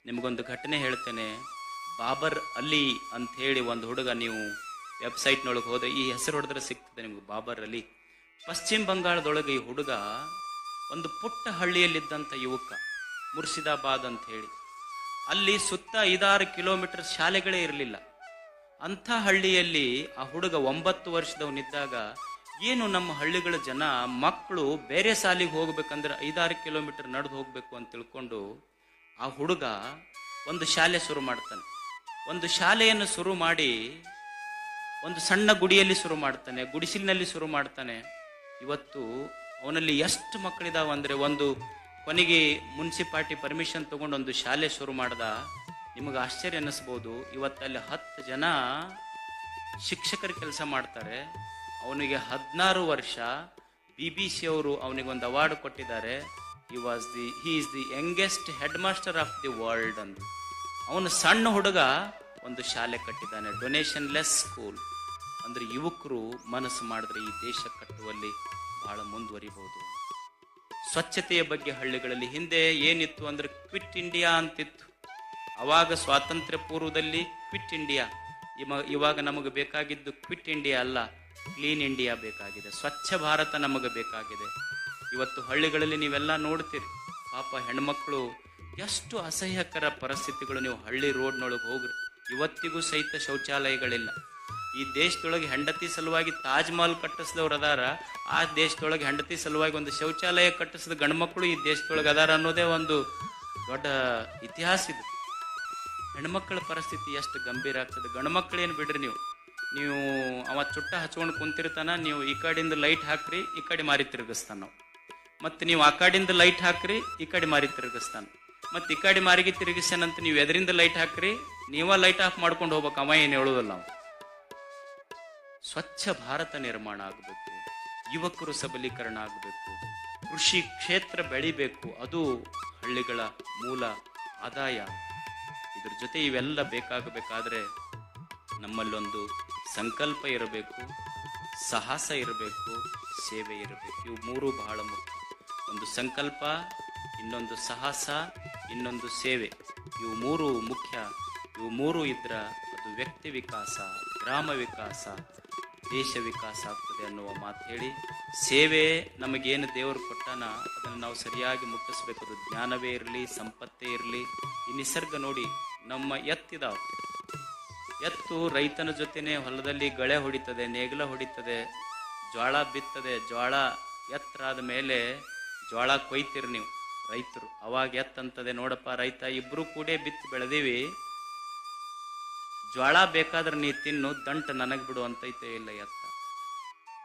ನಿಮಗೊಂದು ಘಟನೆ ಹೇಳ್ತೇನೆ. ಬಾಬರ್ ಅಲಿ ಅಂತ ಹೇಳಿ ಒಂದು ಹುಡುಗ, ನೀವು ವೆಬ್ಸೈಟ್ನೊಳಗೆ ಹೋದ್ರೆ ಈ ಹೆಸರು ಹೊಡೆದ್ರೆ ಸಿಗ್ತದೆ ನಿಮ್ಗೆ, ಬಾಬರ್ ಅಲಿ. ಪಶ್ಚಿಮ ಬಂಗಾಳದೊಳಗೆ ಈ ಹುಡುಗ ಒಂದು ಪುಟ್ಟ ಹಳ್ಳಿಯಲ್ಲಿದ್ದಂಥ ಯುವಕ, ಮುರ್ಷಿದಾಬಾದ್ ಅಂತ ಹೇಳಿ. ಅಲ್ಲಿ ಸುತ್ತ 5-6 ಕಿಲೋಮೀಟರ್ ಶಾಲೆಗಳೇ ಇರಲಿಲ್ಲ. ಅಂಥ ಹಳ್ಳಿಯಲ್ಲಿ ಆ ಹುಡುಗ 9 ವರ್ಷದವನಿದ್ದಾಗ, ಏನು ನಮ್ಮ ಹಳ್ಳಿಗಳ ಜನ ಮಕ್ಕಳು ಬೇರೆ ಶಾಲೆಗೆ ಹೋಗ್ಬೇಕಂದ್ರೆ 5-6 ಕಿಲೋಮೀಟರ್ ನಡೆದು ಹೋಗ್ಬೇಕು ಅಂತ ತಿಳ್ಕೊಂಡು ಆ ಹುಡುಗ ಒಂದು ಶಾಲೆ ಶುರು ಮಾಡ್ತಾನೆ. ಒಂದು ಶಾಲೆಯನ್ನು ಶುರು ಮಾಡಿ ಒಂದು ಸಣ್ಣ ಗುಡಿಯಲ್ಲಿ ಶುರು ಮಾಡ್ತಾನೆ, ಗುಡಿಸಿಲಿನಲ್ಲಿ ಶುರು ಮಾಡ್ತಾನೆ. ಇವತ್ತು ಅವನಲ್ಲಿ ಎಷ್ಟು ಮಕ್ಕಳಿದಾವ ಅಂದರೆ, ಒಂದು ಕೊನೆಗೆ ಮುನ್ಸಿಪಾಲ್ಟಿ ಪರ್ಮಿಷನ್ ತಗೊಂಡು ಒಂದು ಶಾಲೆ ಶುರು ಮಾಡ್ದ. ನಿಮಗೆ ಆಶ್ಚರ್ಯ ಅನ್ನಿಸ್ಬೋದು, ಇವತ್ತಲ್ಲಿ 10 ಜನ ಶಿಕ್ಷಕರ ಕೆಲಸ ಮಾಡ್ತಾರೆ. ಅವನಿಗೆ 16 ವರ್ಷ. BBC ಅವರು ಅವನಿಗೆ ಒಂದು ಅವಾರ್ಡ್ ಕೊಟ್ಟಿದ್ದಾರೆ. He is the youngest head master of the world ಅಂತ. ಅವನು ಸಣ್ಣ ಹುಡುಗ ಒಂದು ಶಾಲೆ ಕಟ್ಟಿದ್ದಾನೆ, ಡೊನೇಷನ್ ಲೆಸ್ ಸ್ಕೂಲ್. ಅಂದ್ರೆ ಯುವಕರು ಮನಸ್ಸು ಮಾಡಿದ್ರೆ ಈ ದೇಶ ಕಟ್ಟುವಲ್ಲಿ ಬಹಳ ಮುಂದುವರಿಬಹುದು. ಸ್ವಚ್ಛತೆಯ ಬಗ್ಗೆ ಹಳ್ಳಿಗಳಲ್ಲಿ ಹಿಂದೆ ಏನಿತ್ತು ಅಂದ್ರೆ ಕ್ವಿಟ್ ಇಂಡಿಯಾ ಅಂತಿತ್ತು. ಅವಾಗ ಸ್ವಾತಂತ್ರ್ಯ ಪೂರ್ವದಲ್ಲಿ ಕ್ವಿಟ್ ಇಂಡಿಯಾ. ಇವಾಗ ನಮಗೆ ಬೇಕಾಗಿದ್ದು ಕ್ವಿಟ್ ಇಂಡಿಯಾ ಅಲ್ಲ, ಕ್ಲೀನ್ ಇಂಡಿಯಾ ಬೇಕಾಗಿದೆ. ಸ್ವಚ್ಛ ಭಾರತ ನಮಗೆ ಬೇಕಾಗಿದೆ. ಇವತ್ತು ಹಳ್ಳಿಗಳಲ್ಲಿ ನೀವೆಲ್ಲ ನೋಡ್ತೀರಿ, ಪಾಪ ಹೆಣ್ಮಕ್ಳು ಎಷ್ಟು ಅಸಹ್ಯಕರ ಪರಿಸ್ಥಿತಿಗಳು. ನೀವು ಹಳ್ಳಿ ರೋಡ್ನೊಳಗೆ ಹೋಗ್ರಿ, ಇವತ್ತಿಗೂ ಸಹಿತ ಶೌಚಾಲಯಗಳಿಲ್ಲ. ಈ ದೇಶದೊಳಗೆ ಹೆಂಡತಿ ಸಲುವಾಗಿ ತಾಜ್ ಮಹಲ್ ಕಟ್ಟಿಸಿದವ್ರು ಅದಾರ, ಆ ದೇಶದೊಳಗೆ ಹೆಂಡತಿ ಸಲುವಾಗಿ ಒಂದು ಶೌಚಾಲಯ ಕಟ್ಟಿಸಿದ ಗಂಡ್ಮಕ್ಳು ಈ ದೇಶದೊಳಗೆ ಅದಾರ ಅನ್ನೋದೇ ಒಂದು ದೊಡ್ಡ ಇತಿಹಾಸ ಇದು. ಹೆಣ್ಮಕ್ಳ ಪರಿಸ್ಥಿತಿ ಎಷ್ಟು ಗಂಭೀರ ಆಗ್ತದೆ. ಗಂಡ್ಮಕ್ಳೇನು ಬಿಡ್ರಿ, ನೀವು ಅವ ಚುಟ್ಟ ಹಚ್ಕೊಂಡು ಕುಂತಿರ್ತಾನ, ನೀವು ಈ ಕಡೆಯಿಂದ ಲೈಟ್ ಹಾಕ್ರಿ, ಈ ಕಡೆ ಮಾರಿ ತಿರುಗಿಸ್ತಾನ ನಾವು. ಮತ್ತು ನೀವು ಆ ಕಡೆಯಿಂದ ಲೈಟ್ ಹಾಕ್ರಿ, ಈ ಕಡೆ ಮಾರಿ ತಿರುಗಿಸ್ತಾನ. ಮತ್ತು ಈ ಕಡೆ ಮಾರಿಗೆ ತಿರುಗಿಸ್ಯಾನಂತ ನೀವು ಎದರಿಂದ ಲೈಟ್ ಹಾಕ್ರಿ, ನೀವ ಲೈಟ್ ಆಫ್ ಮಾಡ್ಕೊಂಡು ಹೋಗ್ಬೇಕು, ಅವ ಏನು ಹೇಳೋದಲ್ಲ ನಾವು. ಸ್ವಚ್ಛ ಭಾರತ ನಿರ್ಮಾಣ ಆಗಬೇಕು, ಯುವಕರು ಸಬಲೀಕರಣ ಆಗಬೇಕು, ಕೃಷಿ ಕ್ಷೇತ್ರ ಬೆಳಿಬೇಕು, ಅದು ಹಳ್ಳಿಗಳ ಮೂಲ ಆದಾಯ. ಇದ್ರ ಜೊತೆ ಇವೆಲ್ಲ ಬೇಕಾಗಬೇಕಾದ್ರೆ ನಮ್ಮಲ್ಲೊಂದು ಸಂಕಲ್ಪ ಇರಬೇಕು, ಸಾಹಸ ಇರಬೇಕು, ಸೇವೆ ಇರಬೇಕು. ಇವು ಮೂರು ಬಹಳ ಮುಖ್ಯ. ಒಂದು ಸಂಕಲ್ಪ, ಇನ್ನೊಂದು ಸಾಹಸ, ಇನ್ನೊಂದು ಸೇವೆ. ಇವು ಮೂರು ಮುಖ್ಯ. ಇವು ಮೂರು ಇದ್ರ ಅದು ವ್ಯಕ್ತಿ ವಿಕಾಸ, ಗ್ರಾಮ ವಿಕಾಸ, ದೇಶ ವಿಕಾಸ ಆಗ್ತದೆ ಅನ್ನುವ ಮಾತು ಹೇಳಿ, ಸೇವೆ ನಮಗೇನು ದೇವರು ಕೊಟ್ಟಾನ ಅದನ್ನು ನಾವು ಸರಿಯಾಗಿ ಮುಟ್ಟಿಸ್ಬೇಕು. ಅದು ಜ್ಞಾನವೇ ಇರಲಿ, ಸಂಪತ್ತೇ ಇರಲಿ. ಈ ನಿಸರ್ಗ ನೋಡಿ, ನಮ್ಮ ಎತ್ತಿದಾವ, ಎತ್ತು ರೈತನ ಜೊತೆನೆ ಹೊಲದಲ್ಲಿ ಗಳೆ ಹೊಡಿತದೆ, ನೇಗಿಲ ಹೊಡಿತದೆ, ಜೋಳ ಬಿತ್ತದೆ. ಜೋಳ ಎತ್ತರಾದ ಮೇಲೆ ಜೋಳ ಕೊಯ್ತೀರಿ ನೀವು ರೈತರು. ಅವಾಗ ಎತ್ತಂತದೆ, ನೋಡಪ್ಪ ರೈತ, ಇಬ್ರು ಕೂಡೇ ಬಿತ್ತಿ ಬೆಳೆದೀವಿ, ಜೋಳ ಬೇಕಾದ್ರೆ ನೀ ತಿನ್ನು, ದಂಟ ನನಗ್ ಬಿಡು ಅಂತೈತೆ ಇಲ್ಲ ಎತ್ತ.